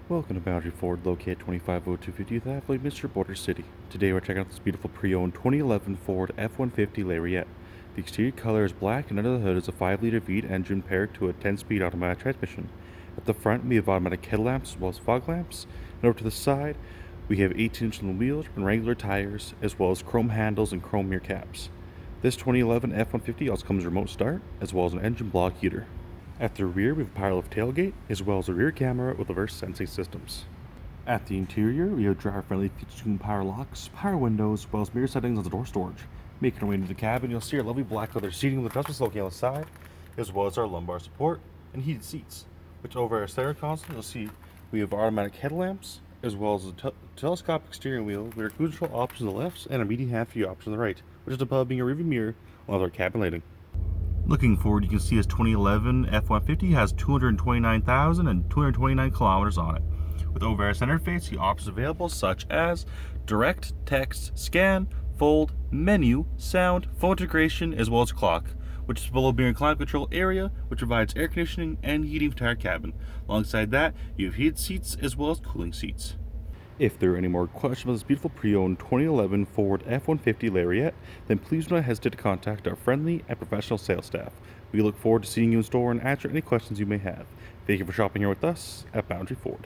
Welcome to Boundary Ford, located 2502 50th Avenue, Mr. Border City. Today we're checking out this beautiful pre-owned 2011 Ford F-150 Lariat. The exterior color is black and under the hood is a 5-liter V8 engine paired to a 10-speed automatic transmission. At the front we have automatic headlamps as well as fog lamps, and over to the side we have 18-inch wheels and regular tires as well as chrome handles and chrome mirror caps. This 2011 F-150 also comes with remote start as well as an engine block heater. At the rear, we have a power lift tailgate, as well as a rear camera with reverse sensing systems. At the interior, we have driver-friendly feature power locks, power windows, as well as mirror settings on the door storage. Making our way into the cabin, you'll see our lovely black leather seating with adjustments located on the side, as well as our lumbar support and heated seats. Which over our center console, you'll see we have automatic headlamps, as well as a telescopic steering wheel with our cruise control option on the left and a medium half view option on the right, which is above being a rearview mirror on our cabin lighting. Looking forward, you can see his 2011 F-150 has 229,229 kilometers on it. With over our center face, the options available such as direct, text, scan, fold, menu, sound, phone integration, as well as clock, which is below being a climate control area, which provides air conditioning and heating for the entire cabin. Alongside that, you have heated seats as well as cooling seats. If there are any more questions about this beautiful pre-owned 2011 Ford F-150 Lariat, then please do not hesitate to contact our friendly and professional sales staff. We look forward to seeing you in store and answer any questions you may have. Thank you for shopping here with us at Boundary Ford.